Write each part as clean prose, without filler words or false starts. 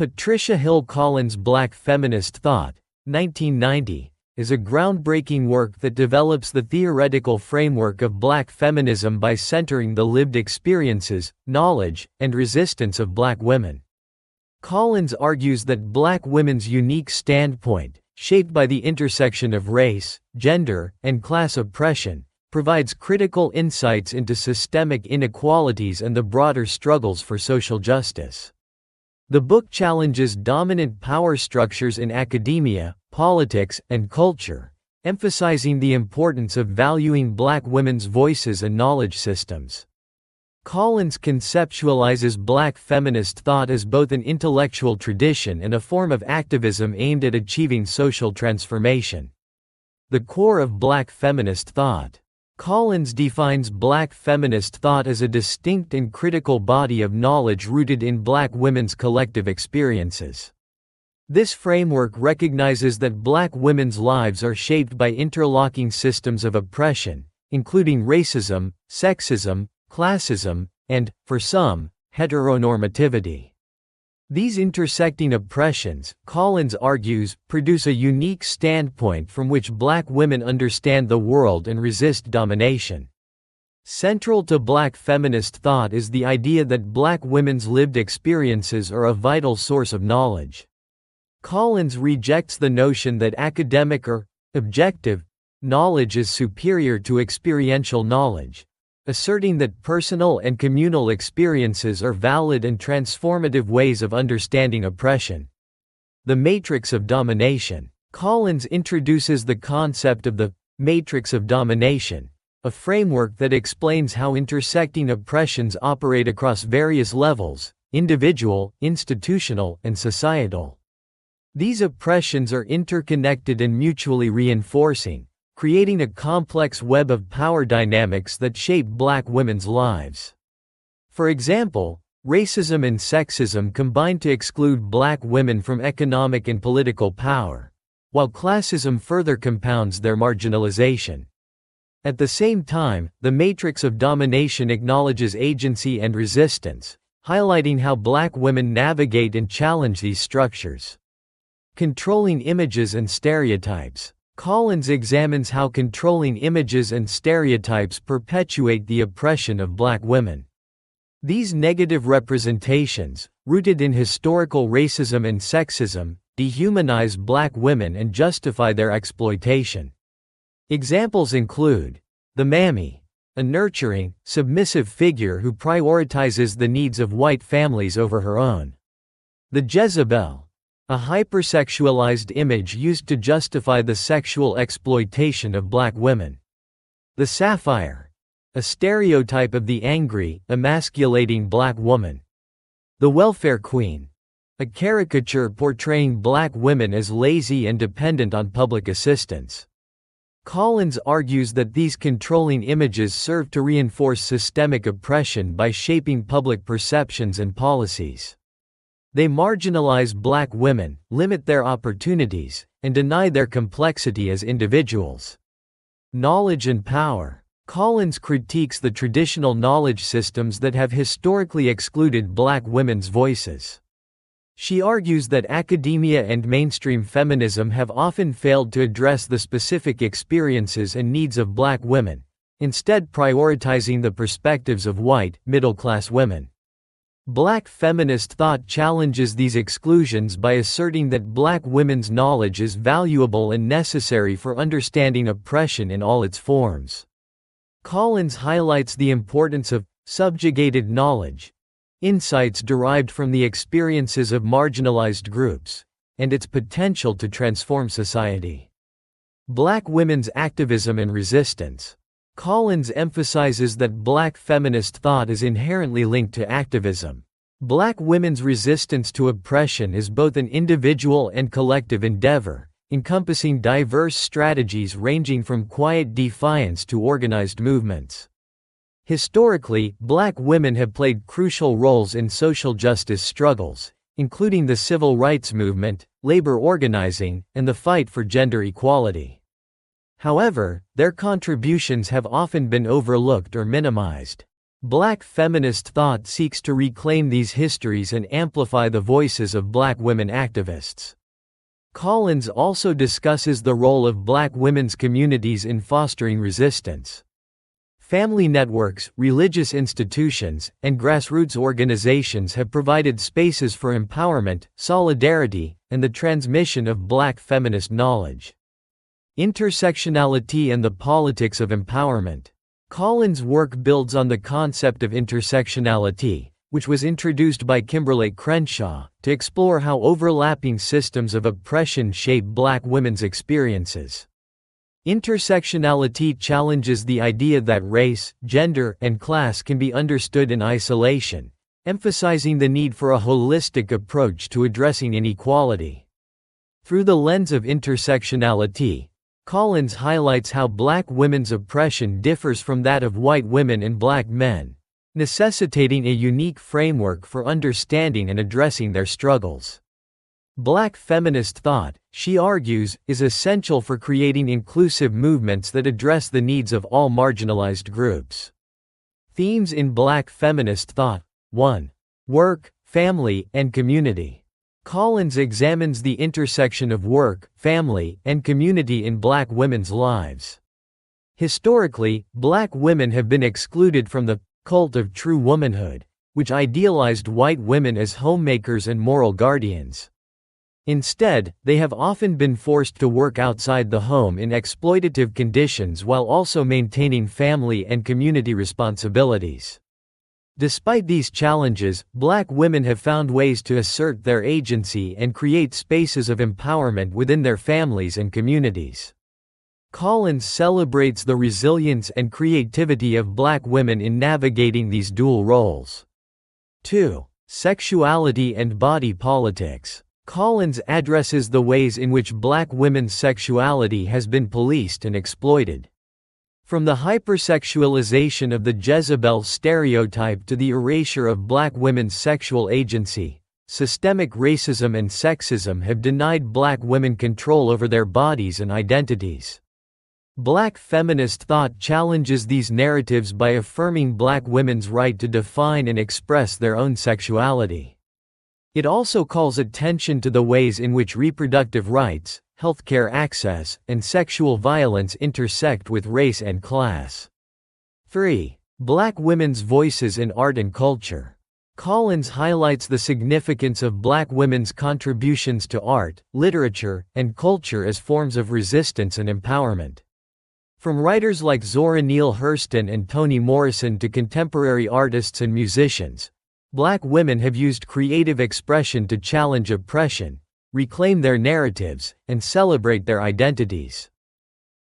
Patricia Hill Collins' Black Feminist Thought, 1990, is a groundbreaking work that develops the theoretical framework of Black feminism by centering the lived experiences, knowledge, and resistance of Black women. Collins argues that Black women's unique standpoint, shaped by the intersection of race, gender, and class oppression, provides critical insights into systemic inequalities and the broader struggles for social justice. The book challenges dominant power structures in academia, politics, and culture, emphasizing the importance of valuing Black women's voices and knowledge systems. Collins conceptualizes Black feminist thought as both an intellectual tradition and a form of activism aimed at achieving social transformation. The core of Black feminist thought. Collins defines Black feminist thought as a distinct and critical body of knowledge rooted in Black women's collective experiences. This framework recognizes that Black women's lives are shaped by interlocking systems of oppression, including racism, sexism, classism, and, for some, heteronormativity. These intersecting oppressions, Collins argues, produce a unique standpoint from which Black women understand the world and resist domination. Central to Black feminist thought is the idea that Black women's lived experiences are a vital source of knowledge. Collins rejects the notion that academic or objective knowledge is superior to experiential knowledge, asserting that personal and communal experiences are valid and transformative ways of understanding oppression. The matrix of domination. Collins introduces the concept of the matrix of domination, a framework that explains how intersecting oppressions operate across various levels: individual, institutional, and societal. These oppressions are interconnected and mutually reinforcing, creating a complex web of power dynamics that shape Black women's lives. For example, racism and sexism combine to exclude Black women from economic and political power, while classism further compounds their marginalization. At the same time, the matrix of domination acknowledges agency and resistance, highlighting how Black women navigate and challenge these structures. Controlling images and stereotypes. Collins examines how controlling images and stereotypes perpetuate the oppression of Black women. These negative representations, rooted in historical racism and sexism, dehumanize Black women and justify their exploitation. Examples include the mammy, a nurturing, submissive figure who prioritizes the needs of white families over her own. The Jezebel, a hypersexualized image used to justify the sexual exploitation of Black women. The sapphire, a stereotype of the angry, emasculating Black woman. The welfare queen, a caricature portraying Black women as lazy and dependent on public assistance. Collins argues that these controlling images serve to reinforce systemic oppression by shaping public perceptions and policies. They marginalize Black women, limit their opportunities, and deny their complexity as individuals. Knowledge and power. Collins critiques the traditional knowledge systems that have historically excluded Black women's voices. She argues that academia and mainstream feminism have often failed to address the specific experiences and needs of Black women, instead prioritizing the perspectives of white, middle-class women. Black feminist thought challenges these exclusions by asserting that Black women's knowledge is valuable and necessary for understanding oppression in all its forms. Collins highlights the importance of subjugated knowledge, insights derived from the experiences of marginalized groups, and its potential to transform society. Black women's activism and resistance. Collins emphasizes that Black feminist thought is inherently linked to activism. Black women's resistance to oppression is both an individual and collective endeavor, encompassing diverse strategies ranging from quiet defiance to organized movements. Historically, Black women have played crucial roles in social justice struggles, including the civil rights movement, labor organizing, and the fight for gender equality. However, their contributions have often been overlooked or minimized. Black feminist thought seeks to reclaim these histories and amplify the voices of Black women activists. Collins also discusses the role of Black women's communities in fostering resistance. Family networks, religious institutions, and grassroots organizations have provided spaces for empowerment, solidarity, and the transmission of Black feminist knowledge. Intersectionality and the politics of empowerment. Collins' work builds on the concept of intersectionality, which was introduced by Kimberlé Crenshaw, to explore how overlapping systems of oppression shape Black women's experiences. Intersectionality challenges the idea that race, gender, and class can be understood in isolation, emphasizing the need for a holistic approach to addressing inequality. Through the lens of intersectionality, Collins highlights how Black women's oppression differs from that of white women and Black men, necessitating a unique framework for understanding and addressing their struggles. Black feminist thought, she argues, is essential for creating inclusive movements that address the needs of all marginalized groups. Themes in Black feminist thought. 1. Work, family, and community. Collins examines the intersection of work, family, and community in Black women's lives. Historically, Black women have been excluded from the cult of true womanhood, which idealized white women as homemakers and moral guardians. Instead, they have often been forced to work outside the home in exploitative conditions while also maintaining family and community responsibilities. Despite these challenges, Black women have found ways to assert their agency and create spaces of empowerment within their families and communities. Collins celebrates the resilience and creativity of Black women in navigating these dual roles. 2. Sexuality and body politics. Collins addresses the ways in which Black women's sexuality has been policed and exploited. From the hypersexualization of the Jezebel stereotype to the erasure of Black women's sexual agency, systemic racism and sexism have denied Black women control over their bodies and identities. Black feminist thought challenges these narratives by affirming Black women's right to define and express their own sexuality. It also calls attention to the ways in which reproductive rights, healthcare access, and sexual violence intersect with race and class. 3. Black women's voices in art and culture. Collins highlights the significance of Black women's contributions to art, literature, and culture as forms of resistance and empowerment. From writers like Zora Neale Hurston and Toni Morrison to contemporary artists and musicians, Black women have used creative expression to challenge oppression, reclaim their narratives, and celebrate their identities.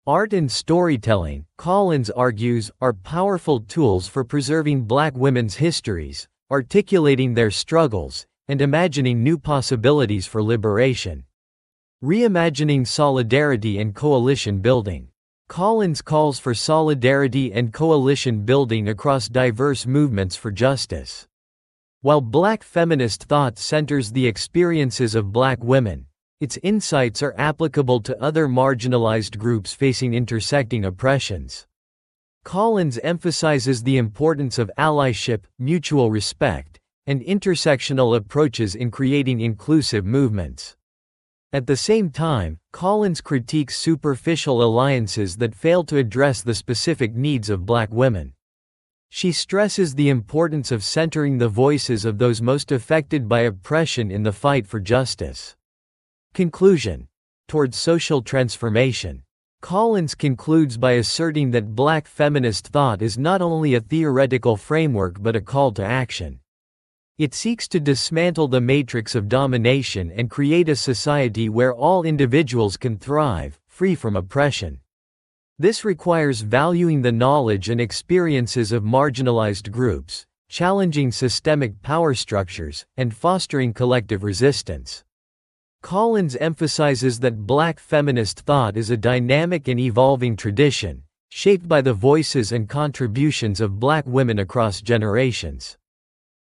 Art and storytelling, Collins argues, are powerful tools for preserving Black women's histories, articulating their struggles, and imagining new possibilities for liberation. Reimagining solidarity and coalition building. Collins calls for solidarity and coalition building across diverse movements for justice. While Black feminist thought centers the experiences of Black women, its insights are applicable to other marginalized groups facing intersecting oppressions. Collins emphasizes the importance of allyship, mutual respect, and intersectional approaches in creating inclusive movements. At the same time, Collins critiques superficial alliances that fail to address the specific needs of Black women. She stresses the importance of centering the voices of those most affected by oppression in the fight for justice. Conclusion. Towards social transformation. Collins concludes by asserting that Black feminist thought is not only a theoretical framework but a call to action. It seeks to dismantle the matrix of domination and create a society where all individuals can thrive, free from oppression. This requires valuing the knowledge and experiences of marginalized groups, challenging systemic power structures, and fostering collective resistance. Collins emphasizes that Black feminist thought is a dynamic and evolving tradition, shaped by the voices and contributions of Black women across generations.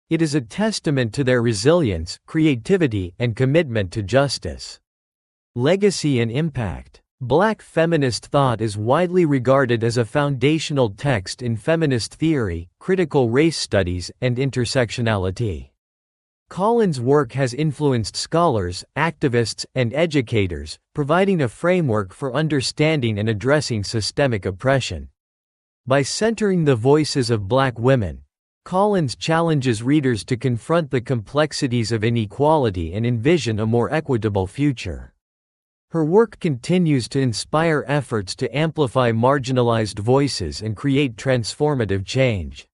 It is a testament to their resilience, creativity, and commitment to justice. Legacy and impact. Black feminist thought is widely regarded as a foundational text in feminist theory, critical race studies, and intersectionality. Collins' work has influenced scholars, activists, and educators, providing a framework for understanding and addressing systemic oppression. By centering the voices of Black women, Collins challenges readers to confront the complexities of inequality and envision a more equitable future. Her work continues to inspire efforts to amplify marginalized voices and create transformative change.